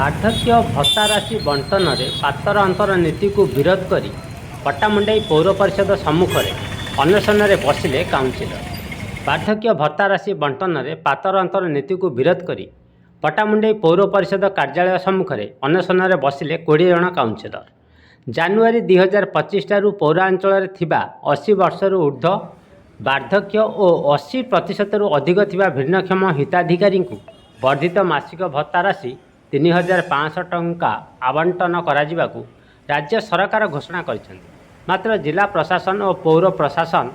ବାର୍ଦ୍ଧକ୍ୟ ଭତ୍ତା ରାଶି ବଣ୍ଟନରେ ପାତର ଅନ୍ତର ନୀତିକୁ ବିରୋଧ କରି ପଟ୍ଟାମୁଣ୍ଡାଇ ପୌର ପରିଷଦ ସମ୍ମୁଖରେ ଅନଶନରେ ବସିଲେ କାଉନସିଲର। ବାର୍ଦ୍ଧକ୍ୟ ଭତ୍ତା ରାଶି ବଣ୍ଟନରେ ପାତର ଅନ୍ତର ନୀତିକୁ ବିରୋଧ କରି ପଟ୍ଟାମୁଣ୍ଡାଇ ପୌର ପରିଷଦ କାର୍ଯ୍ୟାଳୟ ସମ୍ମୁଖରେ ଅନଶନରେ ବସିଲେ 20 ଜଣ କାଉନସିଲର। ଜାନୁଆରୀ 2025 ଠାରୁ ପୌରାଞ୍ଚଳରେ ଥିବା 80 ବର୍ଷରୁ ଉର୍ଦ୍ଧ୍ୱ ବାର୍ଦ୍ଧକ୍ୟ ଓ 80% ଅଧିକ ଥିବା ଭିନ୍ନକ୍ଷମ ହିତାଧିକାରୀଙ୍କୁ ବର୍ଦ୍ଧିତ ମାସିକ ଭତ୍ତା ରାଶି 3,500 ଟଙ୍କା ଆବଣ୍ଟନ କରାଯିବାକୁ ରାଜ୍ୟ ସରକାର ଘୋଷଣା କରିଛନ୍ତି। ମାତ୍ର ଜିଲ୍ଲା ପ୍ରଶାସନ ଓ ପୌର ପ୍ରଶାସନ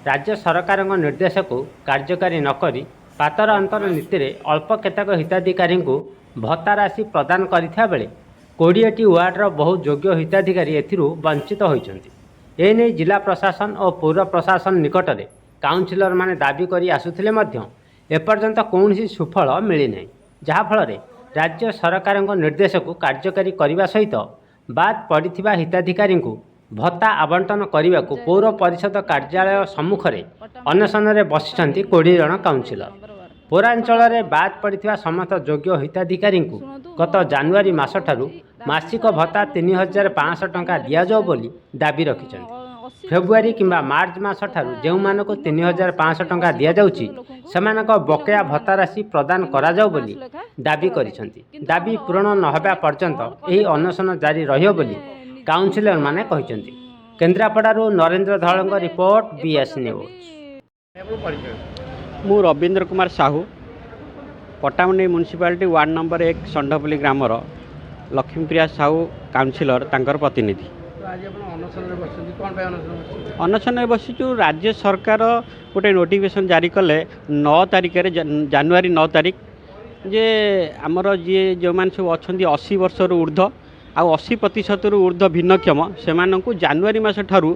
ରାଜ୍ୟ ସରକାରଙ୍କ ନିର୍ଦ୍ଦେଶକୁ କାର୍ଯ୍ୟକାରୀ ନକରି ପାତର ଅନ୍ତର ନୀତିରେ ଅଳ୍ପ କେତେକ ହିତାଧିକାରୀଙ୍କୁ ଭତ୍ତା ରାଶି ପ୍ରଦାନ କରିଥିବା ବେଳେ 20ଟି ୱାର୍ଡର ବହୁ ଯୋଗ୍ୟ ହିତାଧିକାରୀ ଏଥିରୁ ବଞ୍ଚିତ ହୋଇଛନ୍ତି। ଏନେଇ ଜିଲ୍ଲା ପ୍ରଶାସନ ଓ ପୌର ପ୍ରଶାସନ ନିକଟରେ କାଉନସିଲରମାନେ ଦାବି କରି ଆସୁଥିଲେ ମଧ୍ୟ ଏପର୍ଯ୍ୟନ୍ତ କୌଣସି ସୁଫଳ ମିଳିନାହିଁ, ଯାହାଫଳରେ ରାଜ୍ୟ ସରକାରଙ୍କ ନିର୍ଦ୍ଦେଶକୁ କାର୍ଯ୍ୟକାରୀ କରିବା ସହିତ ବାଦ୍ ପଡ଼ିଥିବା ହିତାଧିକାରୀଙ୍କୁ ଭତ୍ତା ଆବଣ୍ଟନ କରିବାକୁ ପୌର ପରିଷଦ କାର୍ଯ୍ୟାଳୟ ସମ୍ମୁଖରେ ଅନଶନରେ ବସିଛନ୍ତି 20 ଜଣ କାଉନସିଲର। ପୌରାଞ୍ଚଳରେ ବାଦ୍ ପଡ଼ିଥିବା ସମସ୍ତ ଯୋଗ୍ୟ ହିତାଧିକାରୀଙ୍କୁ ଗତ ଜାନୁଆରୀ ମାସଠାରୁ ମାସିକ ଭତ୍ତା 3,500 ଟଙ୍କା ଦିଆଯାଉ ବୋଲି ଦାବି ରଖିଛନ୍ତି। ଫେବୃଆରୀ କିମ୍ବା ମାର୍ଚ୍ଚ ମାସଠାରୁ ଯେଉଁମାନଙ୍କୁ 3,500 ଟଙ୍କା ଦିଆଯାଉଛି ସେମାନଙ୍କ ବକେୟା ଭତ୍ତା ରାଶି ପ୍ରଦାନ କରାଯାଉ ବୋଲି ଦାବି କରିଛନ୍ତି। ଦାବି ପୂରଣ ନ ହେବା ପର୍ଯ୍ୟନ୍ତ ଏହି ଅନଶନ ଜାରି ରହିବ ବୋଲି କାଉନସିଲରମାନେ କହିଛନ୍ତି। କେନ୍ଦ୍ରାପଡ଼ାରୁ ନରେନ୍ଦ୍ର ଧଳଙ୍କ ରିପୋର୍ଟ, BS ନ୍ୟୁଜ୍। ମୁଁ Rabindra Kumar Sahu, Pattamundai municipality ward number 1 Shandhapalli ଗ୍ରାମର ଲକ୍ଷ୍ମୀପ୍ରିୟା ସାହୁ କାଉନସିଲର, ତାଙ୍କର ପ୍ରତିନିଧି। ଅନଶନରେ ବସିଛୁ। ରାଜ୍ୟ ସରକାର ଗୋଟେ ନୋଟିଫିକେସନ୍ ଜାରି କଲେ 9 ତାରିଖରେ, ଜାନୁଆରୀ 9 ତାରିଖ, ଯେ ଆମର ଯେଉଁମାନେ ସବୁ ଅଛନ୍ତି 80 ବର୍ଷରୁ ଉର୍ଦ୍ଧ୍ୱ ଆଉ 80% ଉର୍ଦ୍ଧ୍ୱ ଭିନ୍ନକ୍ଷମ ସେମାନଙ୍କୁ ଜାନୁଆରୀ ମାସ ଠାରୁ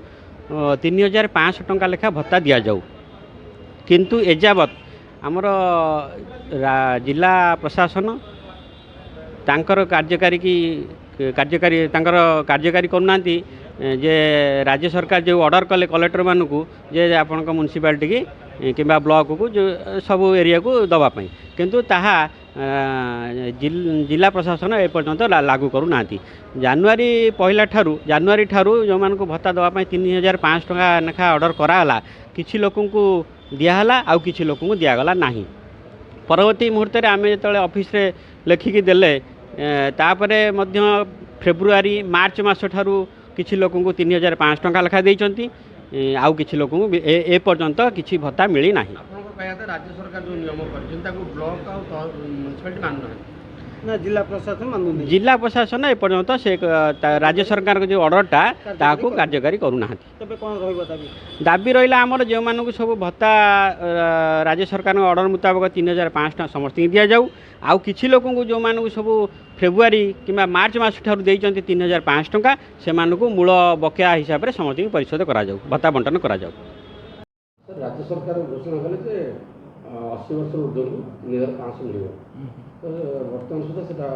3,500 ଟଙ୍କା ଲେଖା ଭତ୍ତା ଦିଆଯାଉ। କିନ୍ତୁ ଏଯାବତ୍ ଆମର ଜିଲ୍ଲା ପ୍ରଶାସନ ତାଙ୍କର କାର୍ଯ୍ୟକାରୀ କରୁନାହାନ୍ତି। ଯେ ରାଜ୍ୟ ସରକାର ଯେଉଁ ଅର୍ଡ଼ର କଲେ କଲେକ୍ଟରମାନଙ୍କୁ ଯେ ଆପଣଙ୍କ ମ୍ୟୁନିସିପାଲିଟିକି କିମ୍ବା ବ୍ଲକକୁ ସବୁ ଏରିଆକୁ ଦେବା ପାଇଁ, କିନ୍ତୁ ତାହା ଜିଲ୍ଲା ପ୍ରଶାସନ ଏପର୍ଯ୍ୟନ୍ତ ଲାଗୁ କରୁନାହାନ୍ତି। ଜାନୁଆରୀ ଠାରୁ ଯେଉଁମାନଙ୍କୁ ଭତ୍ତା ଦେବା ପାଇଁ 3,500 ଟଙ୍କା ଲେଖା ଅର୍ଡ଼ର କରାଗଲା, କିଛି ଲୋକଙ୍କୁ ଦିଆହେଲା ଆଉ କିଛି ଲୋକଙ୍କୁ ଦିଆଗଲା ନାହିଁ। ପରବର୍ତ୍ତୀ ମୁହୂର୍ତ୍ତରେ ଆମେ ଯେତେବେଳେ ଅଫିସରେ ଲେଖିକି ଦେଲେ, ତାପରେ ମଧ୍ୟ ଫେବୃଆରୀ ମାର୍ଚ୍ଚ ମାସ ଠାରୁ କିଛି ଲୋକଙ୍କୁ 3,500 ଟଙ୍କା ଲେଖା ଦେଇଛନ୍ତି, ଆଉ କିଛି ଲୋକଙ୍କୁ ଏପର୍ଯ୍ୟନ୍ତ କିଛି ଭତ୍ତା ମିଳିନାହିଁ। ରାଜ୍ୟ ସରକାର ଯେଉଁ ନିୟମ କରିଛନ୍ତି ତାକୁ ବ୍ଲକ ଆଉ ମ୍ୟୁନିସିପାଲିଟି ମାନୁନାହାନ୍ତି ନା ଜିଲ୍ଲା ପ୍ରଶାସନ ଏପର୍ଯ୍ୟନ୍ତ ସେ ରାଜ୍ୟ ସରକାରଙ୍କ ଯେଉଁ ଅର୍ଡ଼ରଟା ତାହାକୁ କାର୍ଯ୍ୟକାରୀ କରୁନାହାନ୍ତି। ତେବେ କ'ଣ ରହିବ ଦାବି ରହିଲା ଆମର ଯେଉଁମାନଙ୍କୁ ସବୁ ଭତ୍ତା ରାଜ୍ୟ ସରକାରଙ୍କ ଅର୍ଡ଼ର ମୁତାବକ 3,500 ଟଙ୍କା ସମସ୍ତଙ୍କୁ ଦିଆଯାଉ, ଆଉ କିଛି ଲୋକଙ୍କୁ ଯେଉଁମାନଙ୍କୁ ସବୁ ଫେବୃଆରୀ କିମ୍ବା ମାର୍ଚ୍ଚ ମାସ ଠାରୁ ଦେଇଛନ୍ତି 3,500 ଟଙ୍କା, ସେମାନଙ୍କୁ ମୂଳ ବକେୟା ହିସାବରେ ସମସ୍ତଙ୍କୁ ପରିଶୋଧ କରାଯାଉ, ଭତ୍ତା ବଣ୍ଟନ କରାଯାଉ। ରାଜ୍ୟ ସରକାର ଘୋଷଣା କଲେ ଯେ 80 ବର୍ଷରୁ ଉର୍ଦ୍ଧ୍ୱକୁ 3,500 ମିଳିବ, ତ ବର୍ତ୍ତମାନ ସୁଦ୍ଧା ସେଟା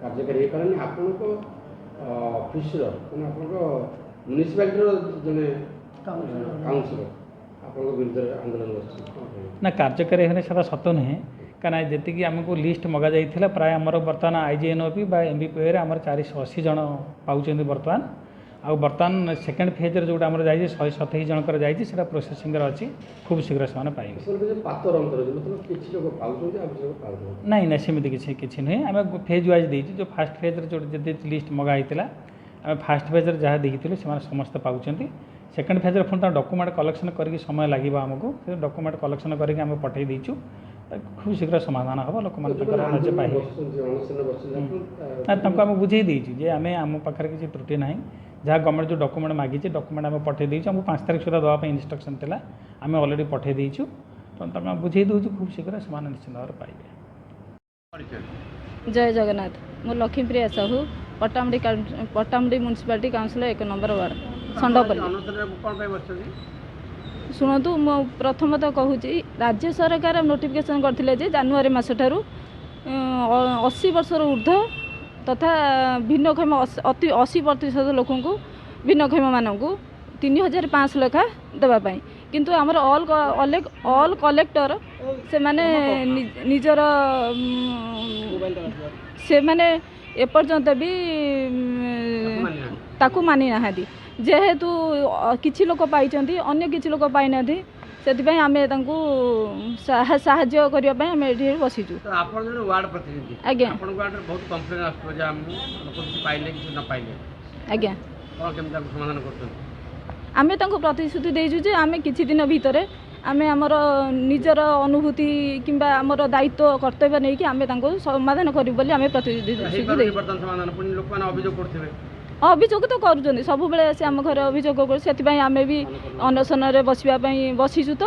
କାର୍ଯ୍ୟକାରୀ ହେଇପାରେନି। ଆପଣଙ୍କ ଅଫିସର ମାନେ ଆପଣଙ୍କ ମ୍ୟୁନିସିପାଲିଟିର ଜଣେ କାଉନସିଲର ଆପଣଙ୍କ ବିରୁଦ୍ଧରେ ଆନ୍ଦୋଳନ କରୁଛି ନା, କାର୍ଯ୍ୟକାରୀ ହେଲେ ସେଟା ସତ ନୁହେଁ। କାରଣ ଯେତିକି ଆମକୁ ଲିଷ୍ଟ ମଗାଯାଇଥିଲା, ପ୍ରାୟ ଆମର ବର୍ତ୍ତମାନ IGNOP ବା MBPରେ ଆମର 480 ଜଣ ପାଉଛନ୍ତି ବର୍ତ୍ତମାନ। ଆଉ ବର୍ତ୍ତମାନ ସେକେଣ୍ଡ ଫେଜ୍ରେ ଯେଉଁଟା ଆମର ଯାଇଛି 127 ଜଣଙ୍କର ଯାଇଛି, ସେଇଟା ପ୍ରୋସେସିଂରେ ଅଛି, ଖୁବ୍ ଶୀଘ୍ର ସେମାନେ ପାଇବେ। ନାଇଁ ନାଇଁ, ସେମିତି କିଛି ନୁହେଁ। ଆମେ ଫେଜ୍ ୱାଇଜ୍ ଦେଇଛୁ। ଯେଉଁ ଫାଷ୍ଟ ଫେଜ୍ରେ ଯଦି ଲିଷ୍ଟ ମଗା ହେଇଥିଲା, ଆମେ ଫାଷ୍ଟ ଫେଜ୍ରେ ଯାହା ଦେଇଥିଲୁ ସେମାନେ ସମସ୍ତେ ପାଉଛନ୍ତି। ସେକେଣ୍ଡ ଫେଜ୍ରେ ପୁଣି ତାଙ୍କ ଡକୁମେଣ୍ଟ କଲେକ୍ସନ୍ କରିକି ସମୟ ଲାଗିବ ଆମକୁ, ସେ ଡକୁମେଣ୍ଟ କଲେକ୍ସନ୍ କରିକି ଆମେ ପଠାଇ ଦେଇଛୁ। ଖୁବ୍ ଶୀଘ୍ର ସମାଧାନ ହେବ, ଲୋକମାନେ ତାଙ୍କର ରାଜ୍ୟ ପାଇବେ। ନା, ତାଙ୍କୁ ଆମେ ବୁଝେଇ ଦେଇଛୁ ଯେ ଆମ ପାଖରେ କିଛି ତ୍ରୁଟି ନାହିଁ। ଯାହା ଗଭର୍ଣ୍ଣମେଣ୍ଟ ଯେଉଁ ଡକୁମେଣ୍ଟ ମାଗିଛି, ଡକୁମେଣ୍ଟ ଆମେ ପଠାଇ ଦେଇଛୁ। ଆମକୁ 5 ତାରିଖ ସୁଦ୍ଧା ଦେବା ପାଇଁ ଇନଷ୍ଟ୍ରକ୍ସନ୍ ଥିଲା, ଆମେ ଅଲରେଡ଼ି ପଠାଇ ଦେଇଛୁ। ତ ତାଙ୍କୁ ଆମେ ବୁଝେଇ ଦେଉଛୁ, ଖୁବ୍ ଶୀଘ୍ର ସେମାନେ ନିଶ୍ଚିତ ଭାବରେ ପାଇବେ। ଜୟ ଜଗନ୍ନାଥ। ମୁଁ Lakshmipriya Sahu, Pattamundai municipality councillor 1 number ward Shandapalli. ଶୁଣନ୍ତୁ, ମୁଁ ପ୍ରଥମତଃ କହୁଛି, ରାଜ୍ୟ ସରକାର ନୋଟିଫିକେସନ୍ କରିଥିଲେ ଯେ ଜାନୁଆରୀ ମାସ ଠାରୁ 80 ବର୍ଷରୁ ଉର୍ଦ୍ଧ୍ୱ ତଥା ଭିନ୍ନକ୍ଷମ 80% ଲୋକଙ୍କୁ, ଭିନ୍ନକ୍ଷମମାନଙ୍କୁ 3,500 ଲେଖା ଦେବା ପାଇଁ। କିନ୍ତୁ ଆମର ଅଲ୍ କଲେକ୍ଟର ସେମାନେ ନିଜର ସେମାନେ एपर्यंत भी ताकू मानि नाहांती जेहेतु किछि लोक पाइचंती अन्य किछि लोक पाइ नांती ସେଥିପାଇଁ ଆମେ ତାଙ୍କୁ ସାହାଯ୍ୟ କରିବା ପାଇଁ ଆମେ ଏଠି ବସିଛୁ। ତ ଆପଣ ଜଣେ ୱାର୍ଡ ପ୍ରତିନିଧି, ଆଜ୍ଞା ଆପଣଙ୍କ ୱାର୍ଡରେ ବହୁତ କମ୍ପ୍ଲେନ୍ ଆସୁଥିବ ଯେ ଆମକୁ ଲୋକ କିଛି ପାଇଲେ କିଛି ନ ପାଇଲେ, ଆଜ୍ଞା କ'ଣ କେମିତି ତାକୁ ସମାଧାନ କରୁଛନ୍ତି? ଆମେ ତାଙ୍କୁ ପ୍ରତିଶ୍ରୁତି ଦେଇଛୁ ଯେ ଆମେ କିଛି ଦିନ ଭିତରେ ଆମେ ଆମର ନିଜର ଅନୁଭୂତି କିମ୍ବା ଆମର ଦାୟିତ୍ୱ କର୍ତ୍ତବ୍ୟ ନେଇକି ଆମେ ତାଙ୍କୁ ସମାଧାନ କରିବୁ ବୋଲି ଆମେ ପ୍ରତିଶ୍ରୁତି ଦେଇଛୁ। ବର୍ତ୍ତମାନ ସମାଧାନ ପୁଣି ଲୋକମାନେ ଅଭିଯୋଗ କରୁଥିବେ। ଅଭିଯୋଗ ତ କରୁଛନ୍ତି ସବୁବେଳେ ସେ ଆମ ଘରେ ଅଭିଯୋଗ କରୁ, ସେଥିପାଇଁ ଆମେ ବି ଅନଶନରେ ବସିବା ପାଇଁ ବସିଛୁ। ତ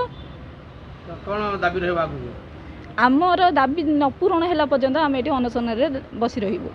କ'ଣ ଦାବି ରହିବ ଆଗକୁ? ଆମର ଦାବି ନ ପୂରଣ ହେଲା ପର୍ଯ୍ୟନ୍ତ ଆମେ ଏଠି ଅନଶନରେ ବସି ରହିବୁ।